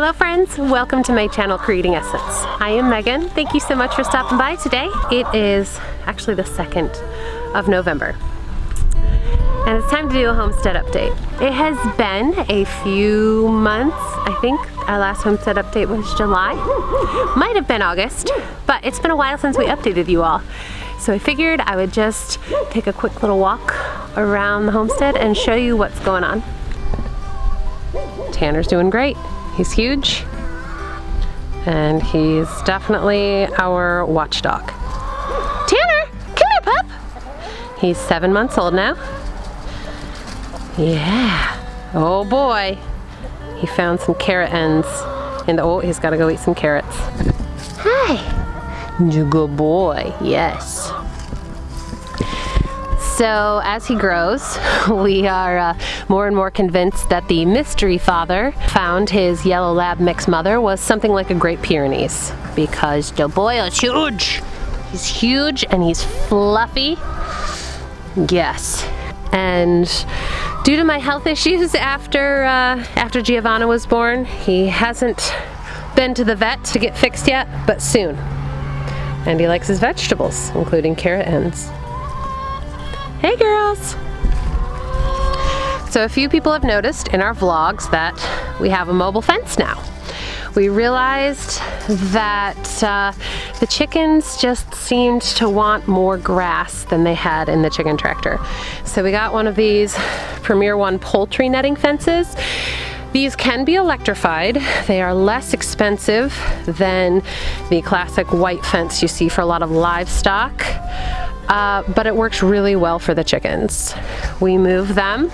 Hello friends, welcome to my channel Creating Essence. I am Megan. Thank you so much for stopping by today. It is actually the 2nd of November. And it's time to do a homestead update. It has been a few months. I think our last homestead update was July. Might have been August, but it's been a while since we updated you all. So I figured I would just take a quick little walk around the homestead and show you what's going on. Tanner's doing great. He's huge, and he's definitely our watchdog. Tanner, come here, pup. He's 7 months old now. Yeah. Oh boy. He found some carrot ends in the, oh, he's gotta go eat some carrots. Hi. You good boy, yes. So as he grows, we are more and more convinced that the mystery father found his yellow lab mix mother was something like a Great Pyrenees, because the boy is huge. He's huge and he's fluffy. Yes. And due to my health issues after Giovanna was born, he hasn't been to the vet to get fixed yet, but soon. And he likes his vegetables, including carrot ends. Hey girls! So a few people have noticed in our vlogs that we have a mobile fence now. We realized that the chickens just seemed to want more grass than they had in the chicken tractor. So we got one of these Premier One poultry netting fences. These can be electrified. They are less expensive than the classic white fence you see for a lot of livestock. But it works really well for the chickens. We move them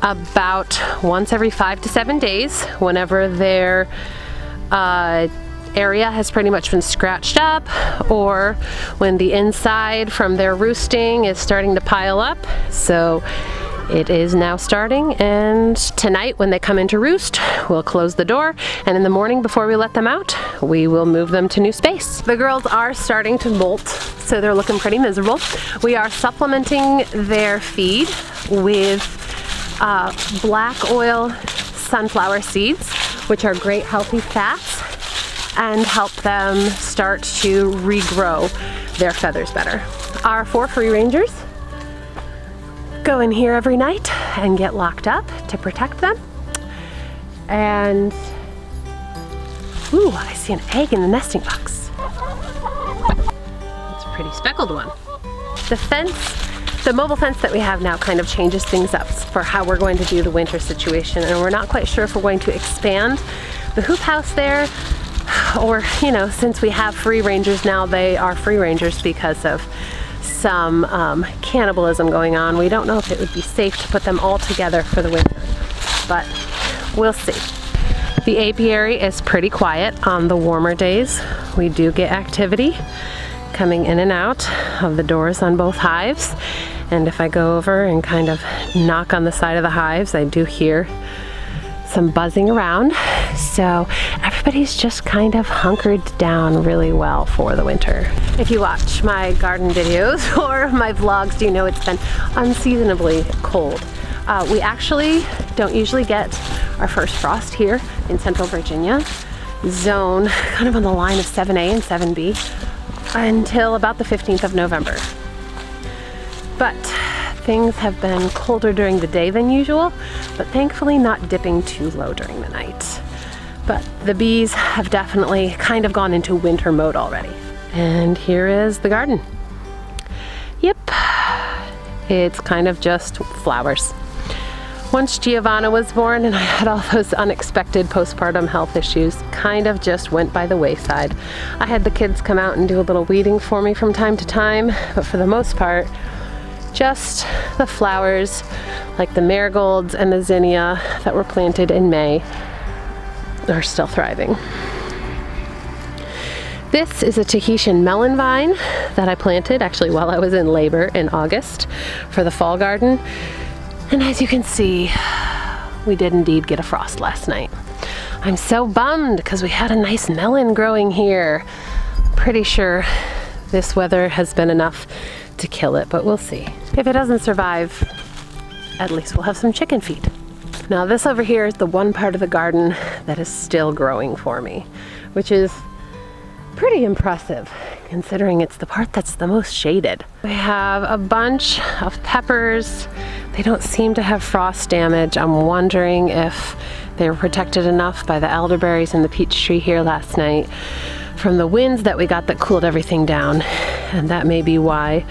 about once every 5 to 7 days whenever their area has pretty much been scratched up, or when the inside from their roosting is starting to pile up. So it is now starting, and tonight when they come into roost, we'll close the door, and in the morning before we let them out, we will move them to new space. The girls are starting to molt, so they're looking pretty miserable. We are supplementing their feed with black oil sunflower seeds, which are great healthy fats and help them start to regrow their feathers better. Our 4 free rangers go in here every night and get locked up to protect them. And, ooh, I see an egg in the nesting box. It's a pretty speckled one. The fence, the mobile fence that we have now kind of changes things up for how we're going to do the winter situation, and we're not quite sure if we're going to expand the hoop house there, or, you know, since we have free rangers now, they are free rangers because of some cannibalism going on. We don't know if it would be safe to put them all together for the winter, but we'll see. The apiary is pretty quiet on the warmer days. We do get activity coming in and out of the doors on both hives, and if I go over and kind of knock on the side of the hives, I do hear some buzzing around. So everybody's just kind of hunkered down really well for the winter. If you watch my garden videos or my vlogs, you know it's been unseasonably cold. We actually don't usually get our first frost here in Central Virginia, zone kind of on the line of 7A and 7B, until about the 15th of November. But things have been colder during the day than usual, but thankfully not dipping too low during the night. But the bees have definitely kind of gone into winter mode already. And here is the garden. Yep, it's kind of just flowers. Once Giovanna was born and I had all those unexpected postpartum health issues, kind of just went by the wayside. I had the kids come out and do a little weeding for me from time to time, but for the most part, just the flowers like the marigolds and the zinnia that were planted in May are still thriving. This is a Tahitian melon vine that I planted actually while I was in labor in August for the fall garden. And as you can see, we did indeed get a frost last night. I'm so bummed because we had a nice melon growing here. Pretty sure this weather has been enough to kill it, but we'll see. If it doesn't survive, at least we'll have some chicken feed. Now this over here is the one part of the garden that is still growing for me, which is pretty impressive considering it's the part that's the most shaded. We have a bunch of peppers. They don't seem to have frost damage. I'm wondering if they were protected enough by the elderberries and the peach tree here last night from the winds that we got that cooled everything down. And that may be why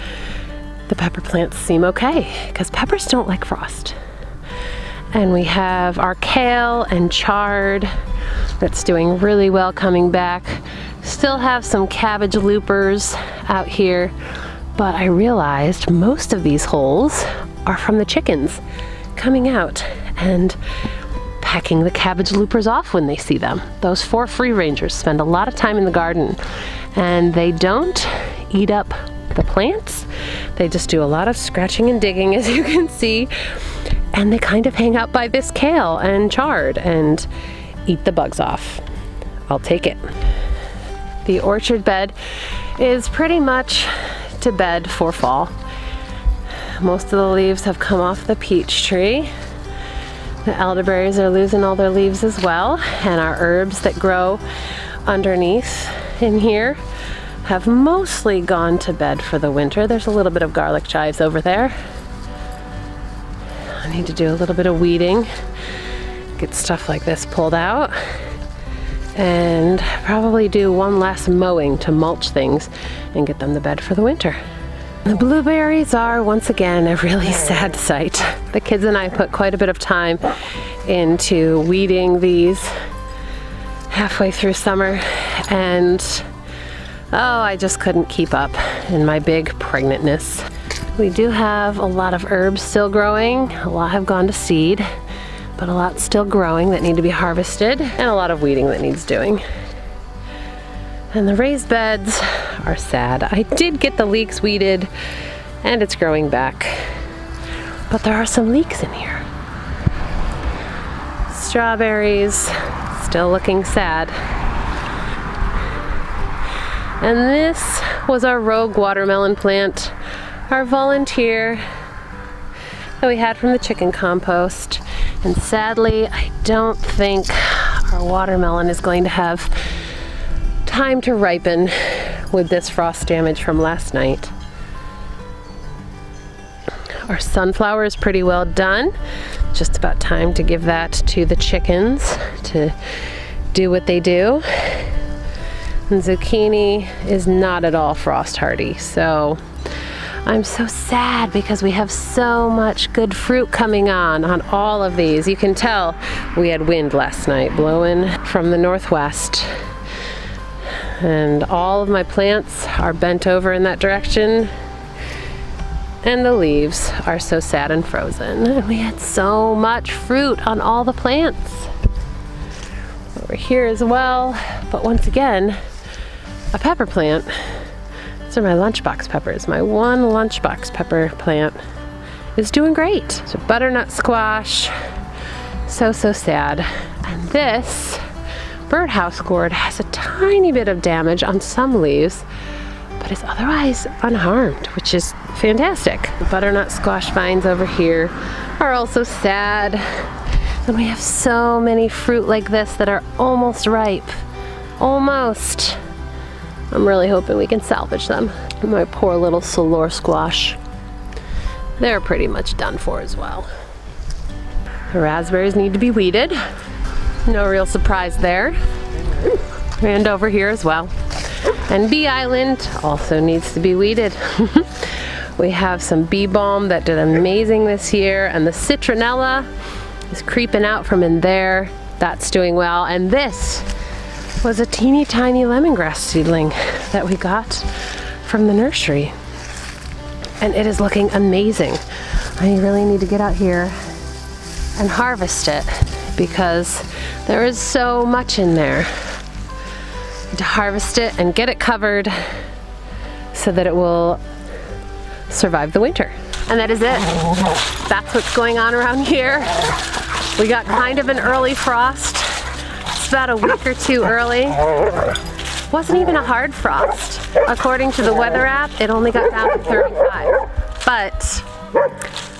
the pepper plants seem okay, because peppers don't like frost. And we have our kale and chard that's doing really well coming back. Still have some cabbage loopers out here, but I realized most of these holes are from the chickens coming out and pecking the cabbage loopers off when they see them. Those 4 free rangers spend a lot of time in the garden, and they don't eat up the plants. They just do a lot of scratching and digging, as you can see, and they kind of hang out by this kale and chard and eat the bugs off. I'll take it. The orchard bed is pretty much to bed for fall. Most of the leaves have come off the peach tree. The elderberries are losing all their leaves as well, and our herbs that grow underneath in here have mostly gone to bed for the winter. There's a little bit of garlic chives over there. I need to do a little bit of weeding, get stuff like this pulled out, and probably do one last mowing to mulch things and get them to bed for the winter. The blueberries are once again a really sad sight. The kids and I put quite a bit of time into weeding these halfway through summer, and oh, I just couldn't keep up in my big pregnantness. We do have a lot of herbs still growing. A lot have gone to seed, but a lot still growing that need to be harvested, and a lot of weeding that needs doing. And the raised beds are sad. I did get the leeks weeded, and it's growing back, but there are some leeks in here. Strawberries, still looking sad. And this was our rogue watermelon plant, our volunteer that we had from the chicken compost. And sadly, I don't think our watermelon is going to have time to ripen with this frost damage from last night. Our sunflower is pretty well done. Just about time to give that to the chickens to do what they do. And zucchini is not at all frost hardy, so I'm so sad because we have so much good fruit coming on all of these. You can tell we had wind last night blowing from the northwest, and all of my plants are bent over in that direction, and the leaves are so sad and frozen. And we had so much fruit on all the plants. Over here as well, but once again, a pepper plant. These are my lunchbox peppers. My one lunchbox pepper plant is doing great. So butternut squash, so sad. And this birdhouse gourd has a tiny bit of damage on some leaves, but is otherwise unharmed, which is fantastic. The butternut squash vines over here are also sad. And we have so many fruit like this that are almost ripe. Almost. I'm really hoping we can salvage them. My poor little Solor squash. They're pretty much done for as well. The raspberries need to be weeded. No real surprise there. And over here as well. And Bee Island also needs to be weeded. We have some bee balm that did amazing this year, and the citronella is creeping out from in there. That's doing well. And this was a teeny tiny lemongrass seedling that we got from the nursery. And it is looking amazing. I really need to get out here and harvest it because there is so much in there. To harvest it and get it covered so that it will survive the winter. And that is it. That's what's going on around here. We got kind of an early frost. It's about a week or two early. Wasn't even a hard frost. According to the weather app, it only got down to 35. But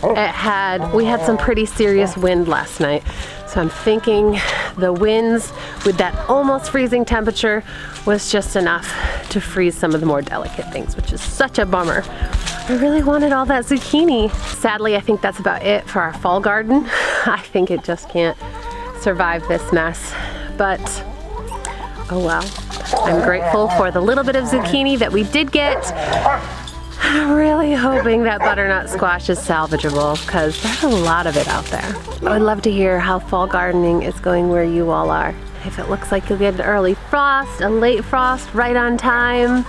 we had some pretty serious wind last night. So I'm thinking the winds with that almost freezing temperature was just enough to freeze some of the more delicate things, which is such a bummer. I really wanted all that zucchini. Sadly, I think that's about it for our fall garden. I think it just can't survive this mess, but oh well. I'm grateful for the little bit of zucchini that we did get. I'm really hoping that butternut squash is salvageable because there's a lot of it out there. I would love to hear how fall gardening is going where you all are. If it looks like you'll get an early frost, a late frost, right on time.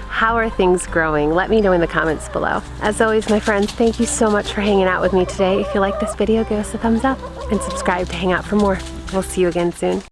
How are things growing? Let me know in the comments below. As always, my friends, thank you so much for hanging out with me today. If you like this video, give us a thumbs up and subscribe to hang out for more. We'll see you again soon.